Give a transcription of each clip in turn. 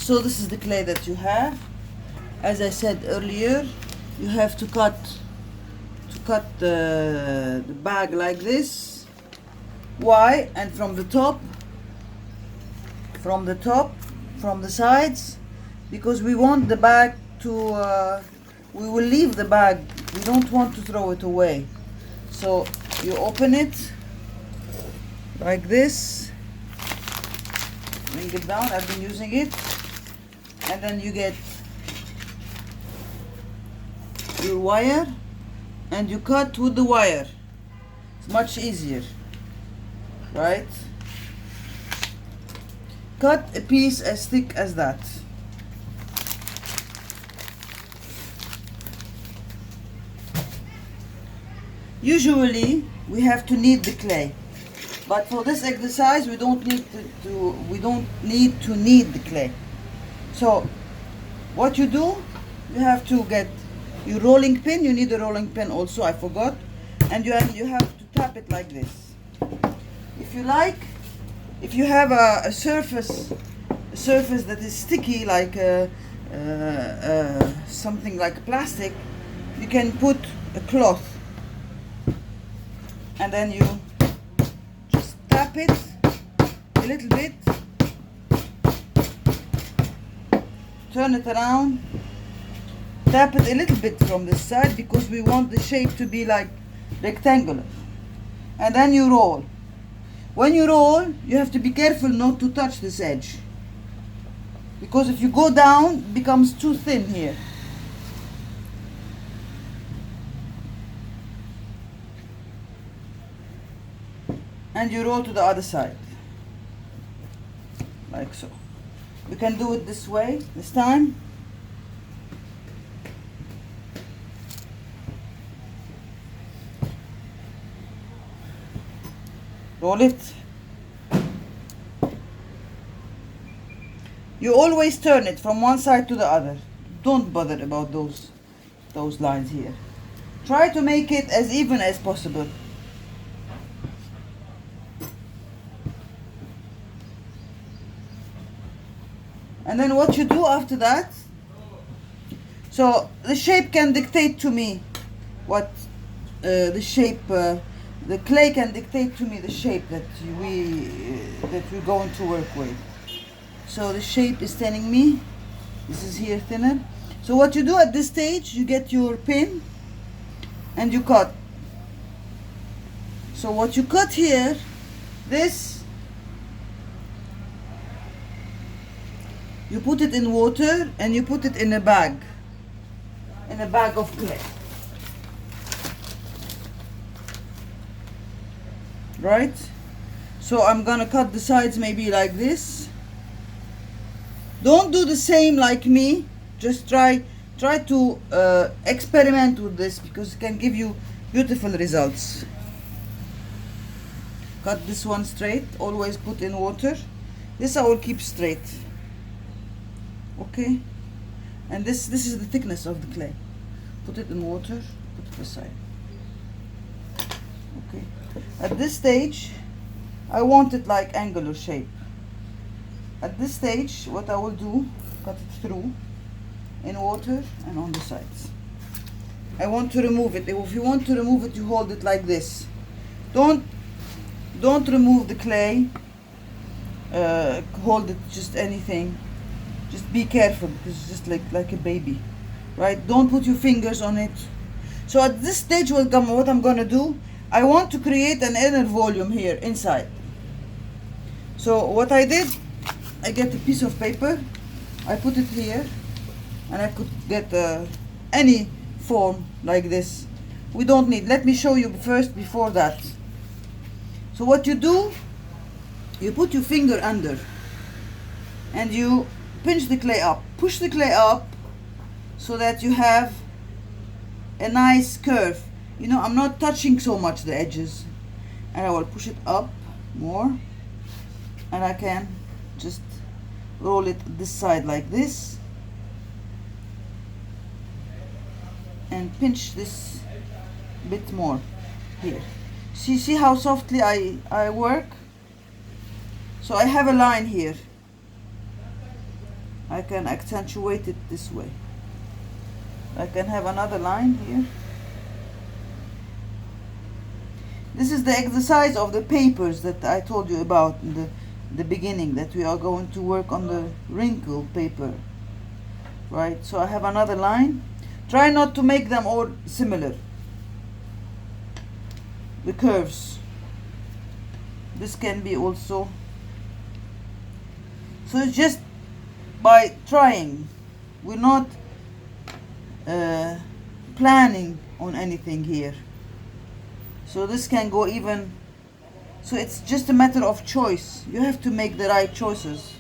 So this is the clay that you have. As I said earlier, you have to cut the bag like this. Why? And from the top, from the sides, because we want the bag to we will leave the bag, we don't want to throw it away. So you open it like this, bring it down. I've been using it, and then you get your wire and you cut with the wire. It's much easier, right? Cut a piece as thick as that. Usually we have to knead the clay, but for this exercise we don't need to knead the clay. So what you do, you have to get your rolling pin. You need a rolling pin also, I forgot, and you have to tap it like this. If you like, if you have a surface that is sticky, like something like plastic, you can put a cloth, and then you just tap it a little bit, turn it around, tap it a little bit from this side, because we want the shape to be like rectangular, and then you roll. When you roll, you have to be careful not to touch this edge, because if you go down, it becomes too thin here. And you roll to the other side, like so. You can do it this way, this time. Roll it. You always turn it from one side to the other. Don't bother about those lines here. Try to make it as even as possible. And then what you do after that, so the shape can dictate to me what the clay can dictate to me the shape that we're going to work with. So the shape is telling me this is here thinner. So what you do at this stage, you get your pin and you cut. So what you cut here, this, you put it in water and you put it in a bag of clay. Right? So I'm gonna cut the sides maybe like this. Don't do the same like me. Just try to experiment with this, because it can give you beautiful results. Cut this one straight. Always put in water. This I will keep straight. Okay? And this is the thickness of the clay. Put it in water. Put it aside. Okay. At this stage, I want it like angular shape. At this stage, what I will do, cut it through in water and on the sides. I want to remove it. If you want to remove it, you hold it like this. Don't remove the clay. Hold it just anything. Just be careful, because it's just like a baby, right? Don't put your fingers on it. So at this stage, what I'm gonna do, I want to create an inner volume here inside. So what I did, I get a piece of paper, I put it here, and I could get any form like this. We don't need, let me show you first before that. So what you do, you put your finger under and you pinch the clay up, push the clay up so that you have a nice curve. You know, I'm not touching so much the edges, and I will push it up more, and I can just roll it this side like this and pinch this bit more here. See how softly I work? So I have a line here. I can accentuate it this way. I can have another line here. This is the exercise of the papers that I told you about in the beginning, that we are going to work on the wrinkle paper, right? So I have another line. Try not to make them all similar, the curves. This can be also, so it's just by trying. We're not planning on anything here. So this can go even, so it's just a matter of choice. You have to make the right choices.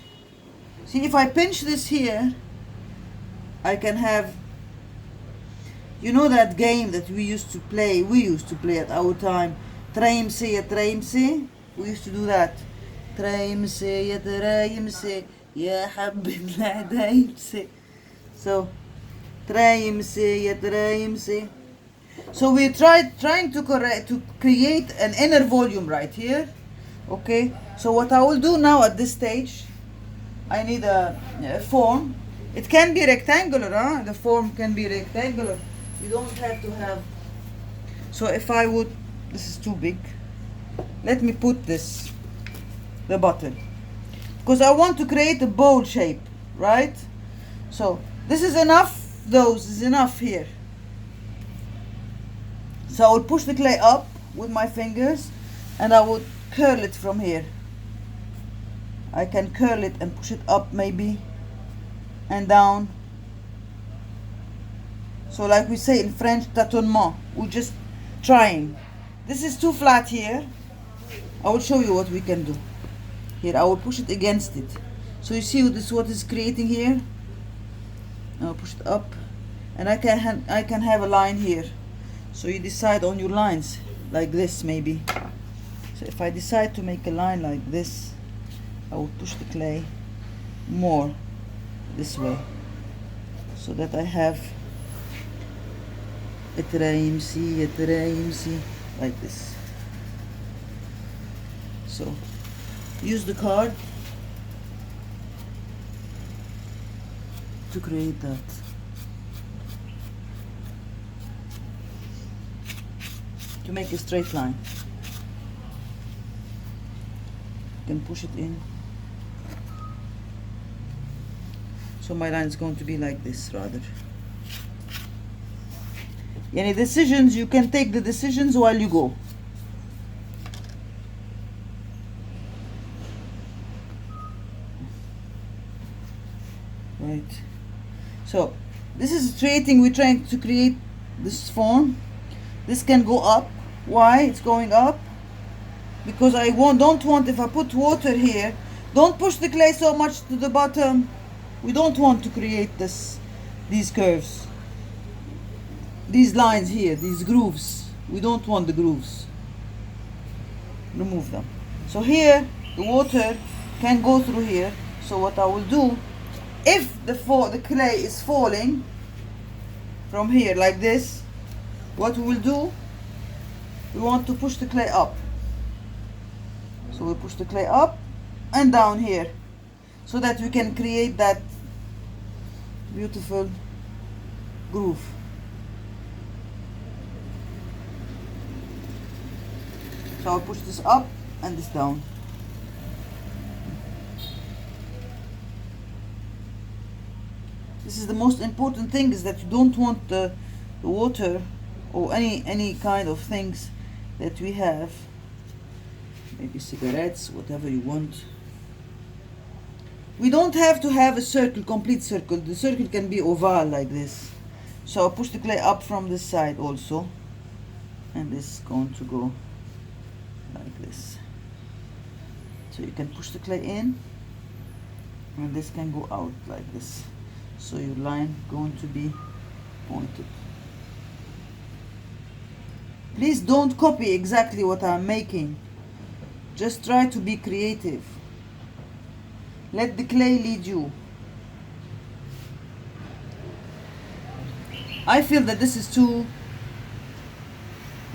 See, if I pinch this here, I can have, you know that game that we used to play at our time, تريمسي يا تريمسي. We used to do that. تريمسي يا تريمسي يا حبيب العدايمسي. So تريمسي يا تريمسي. So we trying to create an inner volume right here. Okay, so what I will do now at this stage, I need a form. It can be rectangular, huh? The form can be rectangular. You don't have to have. So if I would, this is too big. Let me put this, the button, because I want to create a bowl shape, right? So this is enough. Those is enough here. So I will push the clay up with my fingers, and I would curl it from here. I can curl it and push it up maybe, and down. So like we say in French, tâtonnement. We're just trying. This is too flat here. I will show you what we can do. Here, I will push it against it. So you see this, what is creating here? I'll push it up, and I can have a line here. So you decide on your lines, like this maybe. So if I decide to make a line like this, I will push the clay more this way, so that I have a ترايمسي like this. So use the card to create that. To make a straight line. You can push it in. So my line is going to be like this rather. Any decisions, you can take the decisions while you go. Right. So this is creating, we're trying to create this form. This can go up. Why it's going up? Because I don't want, if I put water here, don't push the clay so much to the bottom. We don't want to create these curves, these lines here, these grooves. We don't want the grooves. Remove them. So here the water can go through here. So what I will do, if the clay is falling from here like this, what we will do, we want to push the clay up. So we push the clay up and down here, so that we can create that beautiful groove. So I'll push this up and this down. This is the most important thing, is that you don't want the water or any kind of things that we have, maybe cigarettes, whatever you want. We don't have to have a circle, complete circle. The circle can be oval like this. So I'll push the clay up from this side also, and this is going to go like this. So you can push the clay in, and this can go out like this. So your line going to be pointed. Please don't copy exactly what I'm making. Just try to be creative. Let the clay lead you. I feel that this is too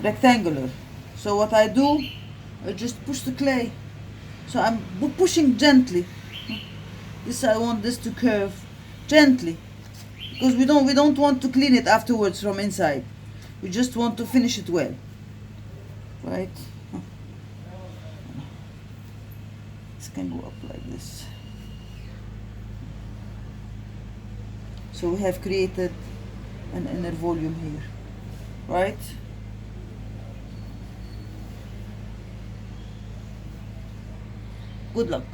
rectangular. So what I do, I just push the clay. So I'm pushing gently. I want this to curve gently, because we don't want to clean it afterwards from inside. We just want to finish it well, right? This can go up like this. So we have created an inner volume here, right? Good luck.